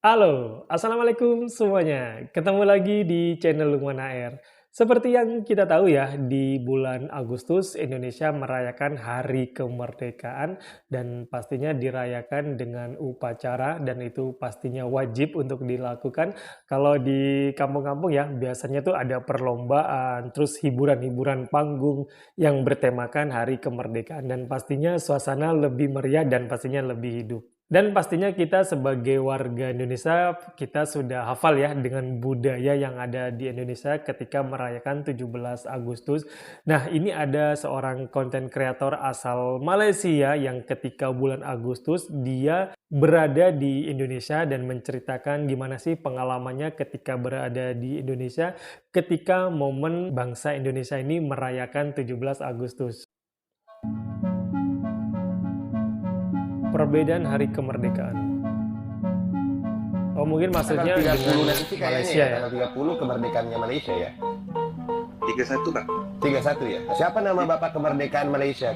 Halo, assalamualaikum semuanya. Ketemu lagi di channel Lukman HR. Seperti yang kita tahu ya, di bulan Agustus Indonesia merayakan Hari Kemerdekaan dan pastinya dirayakan dengan upacara dan itu pastinya wajib untuk dilakukan. Kalau di kampung-kampung ya, biasanya tuh ada perlombaan, terus hiburan-hiburan panggung yang bertemakan Hari Kemerdekaan dan pastinya suasana lebih meriah dan pastinya lebih hidup. Dan pastinya kita sebagai warga Indonesia, kita sudah hafal ya dengan budaya yang ada di Indonesia ketika merayakan 17 Agustus. Nah, ini ada seorang konten kreator asal Malaysia yang ketika bulan Agustus dia berada di Indonesia dan menceritakan gimana sih pengalamannya ketika berada di Indonesia ketika momen bangsa Indonesia ini merayakan 17 Agustus. Perbedaan Hari Kemerdekaan. Oh, mungkin Tanggal maksudnya dengan 30 nanti sih kayaknya Malaysia ya, ya? tanggal 30 kemerdekaannya Malaysia ya. 31 Kak. 31 ya. Siapa nama Bapak kemerdekaan Malaysia?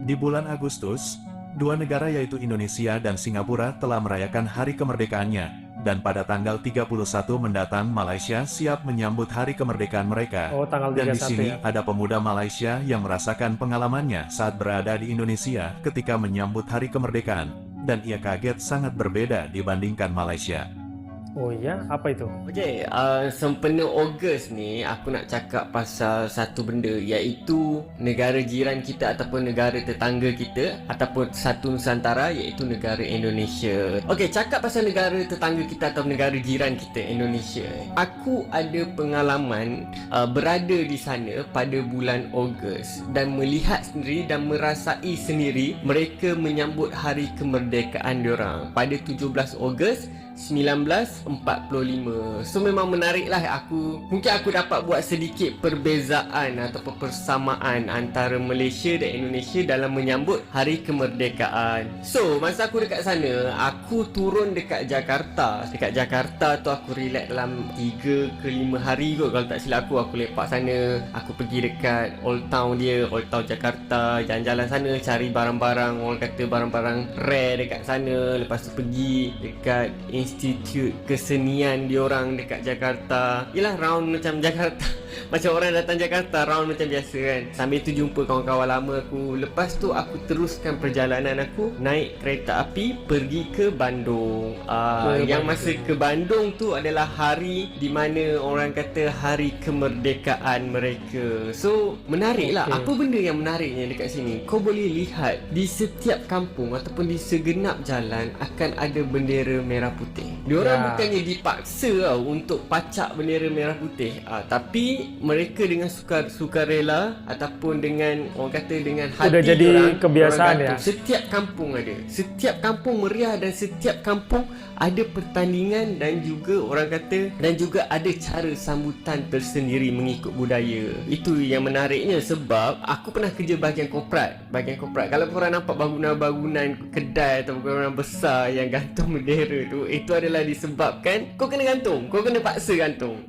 Di bulan Agustus, dua negara yaitu Indonesia dan Singapura telah merayakan hari kemerdekaannya, dan pada tanggal 31 mendatang Malaysia siap menyambut hari kemerdekaan mereka. Oh, tanggal Dan di 31 sini ya? ada pemuda Malaysia yang merasakan pengalamannya saat berada di Indonesia ketika menyambut hari kemerdekaan, dan ia kaget sangat berbeda dibandingkan Malaysia. Oh iya, apa itu? Okey, sempena Ogos ni aku nak cakap pasal satu benda, iaitu negara jiran kita ataupun negara tetangga kita ataupun satu Nusantara, iaitu negara Indonesia. Okey, cakap pasal negara tetangga kita atau negara jiran kita, Indonesia. Aku ada pengalaman berada di sana pada bulan Ogos dan melihat sendiri dan merasai sendiri mereka menyambut hari kemerdekaan diorang pada 17 Ogos 1945. So memang menarik lah. Mungkin aku dapat buat sedikit perbezaan ataupun persamaan antara Malaysia dan Indonesia dalam menyambut hari kemerdekaan. So masa aku dekat sana, aku turun dekat Jakarta. Dekat Jakarta tu aku relax dalam 3 ke 5 hari kot. Kalau tak silap aku lepak sana. Aku pergi dekat Old Town dia, Old Town Jakarta, jalan-jalan sana cari barang-barang, orang kata barang-barang rare dekat sana. Lepas tu pergi dekat institut kesenian diorang dekat Jakarta. Yelah, round macam Jakarta macam orang datang Jakarta, round macam biasa kan. Sambil tu jumpa kawan-kawan lama aku. Lepas tu aku teruskan perjalanan aku naik kereta api pergi ke Bandung. Yang masa ke Bandung tu adalah hari di mana orang kata hari kemerdekaan mereka. So menarik lah. Apa benda yang menariknya dekat sini? Kau boleh lihat di setiap kampung ataupun di segenap jalan akan ada bendera merah putih. Diorang bukannya dipaksa tau untuk pacak bendera merah putih, tapi mereka dengan sukarela ataupun dengan orang kata dengan hati Udah jadi kebiasaan ya? Setiap kampung ada. Setiap kampung meriah dan setiap kampung ada pertandingan dan juga orang kata dan juga ada cara sambutan tersendiri mengikut budaya. Itu yang menariknya sebab aku pernah kerja bahagian korporat. Kalau korang nampak bangunan-bangunan kedai atau bangunan besar yang gantung bendera tu, itu adalah disebabkan kau kena gantung, kau kena paksa gantung.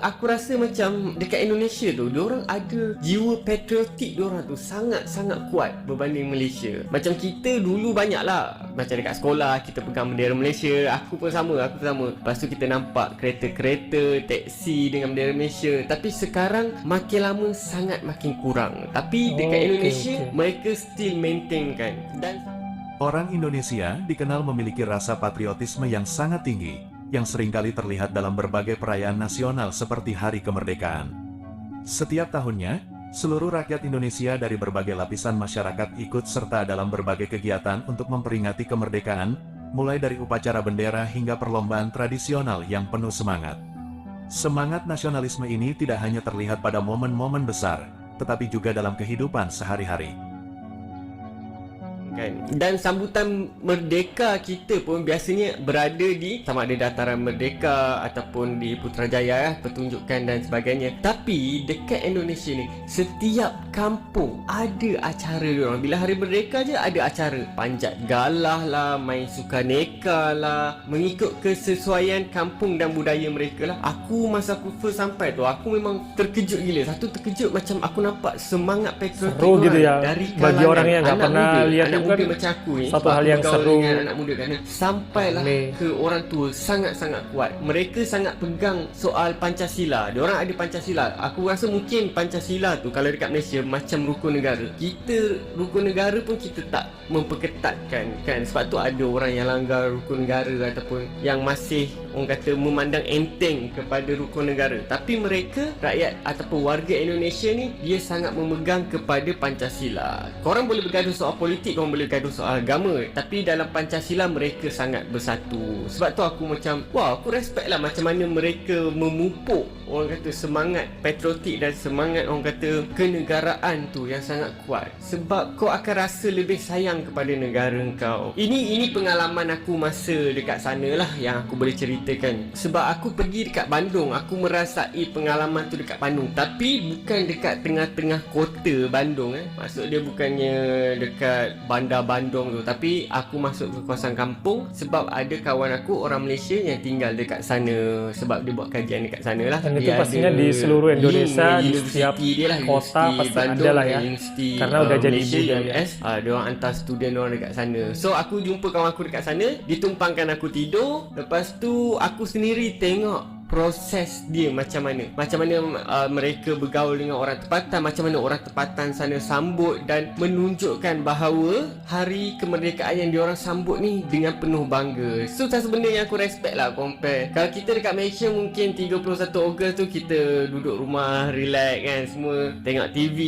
Aku rasa macam dekat Indonesia tu, diorang ada jiwa patriotik diorang tu sangat-sangat kuat berbanding Malaysia. Macam kita dulu banyak lah, macam dekat sekolah kita pegang bendera Malaysia. Aku pun sama. Lepas tu kita nampak kereta-kereta, taksi dengan bendera Malaysia. Tapi sekarang makin lama sangat makin kurang. Tapi dekat Indonesia mereka still maintain kan. Dan Orang Indonesia dikenal memiliki rasa patriotisme yang sangat tinggi, yang seringkali terlihat dalam berbagai perayaan nasional seperti Hari Kemerdekaan. Setiap tahunnya, seluruh rakyat Indonesia dari berbagai lapisan masyarakat ikut serta dalam berbagai kegiatan untuk memperingati kemerdekaan, mulai dari upacara bendera hingga perlombaan tradisional yang penuh semangat. Semangat nasionalisme ini tidak hanya terlihat pada momen-momen besar, tetapi juga dalam kehidupan sehari-hari. kan. Dan sambutan merdeka kita pun biasanya berada di sama ada dataran Merdeka ataupun di Putrajaya, pertunjukan dan sebagainya. Tapi dekat Indonesia ni, setiap kampung ada acara diorang. Bila hari merdeka je ada acara, panjat galah lah, main sukaneka lah, mengikut kesesuaian kampung dan budaya mereka lah. Masa aku first sampai tu, aku memang terkejut gila. Satu terkejut macam aku nampak semangat patriotik seru gitu ya dari bagi orang yang nggak anak pernah muda, lihat anak muda kan macam aku ni, satu sebab hal aku yang bergaul seru. dengan anak muda kan, sampailah Ni. ke orang tua sangat-sangat kuat. Mereka sangat pegang soal Pancasila. Diorang ada Pancasila. Aku rasa mungkin Pancasila tu kalau dekat Malaysia macam rukun negara. Kita rukun negara pun kita tak memperketatkan kan. Sebab tu ada orang yang langgar rukun negara ataupun yang masih orang kata memandang enteng kepada rukun negara. Tapi mereka, rakyat ataupun warga Indonesia ni, dia sangat memegang kepada Pancasila. Korang boleh bergaduh soal politik, korang boleh bergaduh soal agama, tapi dalam Pancasila mereka sangat bersatu. Sebab tu aku macam, wah, aku respect lah macam mana mereka memupuk orang kata semangat patriotik dan semangat orang kata kenegaraan tu yang sangat kuat. Sebab kau akan rasa lebih sayang kepada negara kau. Ini pengalaman aku masa dekat sana lah yang aku boleh ceritakan. Sebab aku pergi dekat Bandung, aku merasai pengalaman tu dekat Bandung, tapi bukan dekat tengah-tengah kota Bandung Maksud dia bukannya dekat bandar Bandung tu, tapi aku masuk ke kawasan kampung sebab ada kawan aku orang Malaysia yang tinggal dekat sana, sebab dia buat kajian dekat sana lah. Dan itu Dia pastinya ada di seluruh link Indonesia, dengan di universiti setiap dia lah, kota Universiti pasti Bandung ada lah ya. dan Universiti Karena udah jadi Malaysia, budaya. UMS. Diorang hantar student diorang dekat sana. So aku jumpa kawan aku dekat sana, ditumpangkan aku tidur. Lepas tu aku sendiri tengok proses dia macam mana mereka bergaul dengan orang tempatan, macam mana orang tempatan sana sambut dan menunjukkan bahawa hari kemerdekaan yang diorang sambut ni dengan penuh bangga. So satu benda yang aku respect lah compare. Kalau kita dekat Malaysia mungkin 31 Ogos tu kita duduk rumah relax kan, semua tengok TV,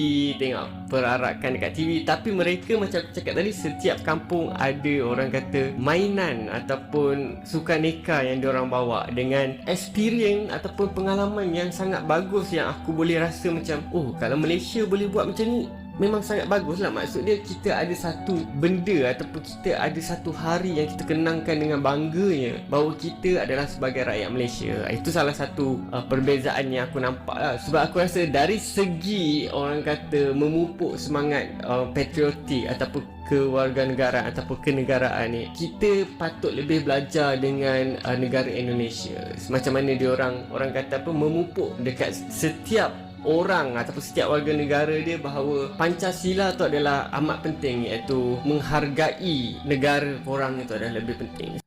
tengok perarakan dekat TV. Tapi mereka macam aku cakap tadi, setiap kampung ada orang kata mainan ataupun sukaneka yang diorang bawa dengan experience ataupun pengalaman yang sangat bagus, yang aku boleh rasa macam, oh, kalau Malaysia boleh buat macam ni memang sangat bagus lah. Maksud dia kita ada satu benda ataupun kita ada satu hari yang kita kenangkan dengan bangganya bahawa kita adalah sebagai rakyat Malaysia. Itu salah satu perbezaan yang aku nampak lah. Sebab aku rasa dari segi orang kata memupuk semangat patriotik ataupun kewarganegaraan ataupun kenegaraan ni, kita patut lebih belajar dengan negara Indonesia. Macam mana dia orang kata apa, memupuk dekat setiap orang ataupun setiap warga negara dia bahawa Pancasila tu adalah amat penting, iaitu menghargai negara korang itu adalah lebih penting.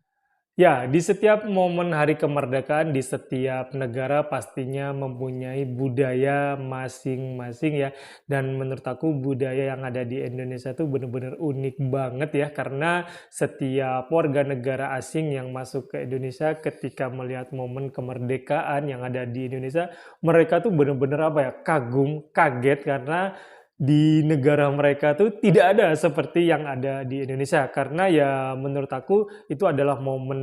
Ya, di setiap momen hari kemerdekaan di setiap negara pastinya mempunyai budaya masing-masing ya. Dan menurut aku budaya yang ada di Indonesia tuh bener-bener unik banget ya. Karena setiap warga negara asing yang masuk ke Indonesia ketika melihat momen kemerdekaan yang ada di Indonesia, mereka tuh bener-bener apa ya, kagum, kaget karena di negara mereka tuh tidak ada seperti yang ada di Indonesia. Karena ya menurut aku itu adalah momen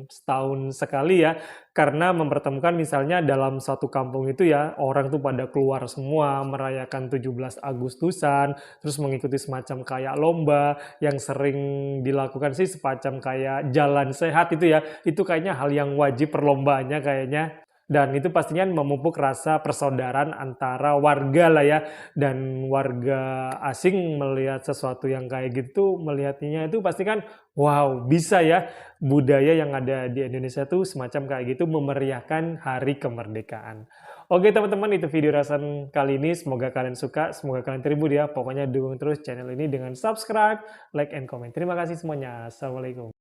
setahun sekali ya, karena mempertemukan misalnya dalam satu kampung itu ya, orang tuh pada keluar semua merayakan 17 Agustusan, terus mengikuti semacam kayak lomba yang sering dilakukan sih semacam kayak jalan sehat itu ya, itu kayaknya hal yang wajib perlombaannya kayaknya. Dan itu pastinya memupuk rasa persaudaraan antara warga lah ya. Dan warga asing melihat sesuatu yang kayak gitu, melihatnya itu pasti kan, wow, bisa ya budaya yang ada di Indonesia tuh semacam kayak gitu memeriahkan hari kemerdekaan. Oke teman-teman, itu video ulasan kali ini. Semoga kalian suka, semoga kalian terhibur ya. Pokoknya dukung terus channel ini dengan subscribe, like, and comment. Terima kasih semuanya. Assalamualaikum.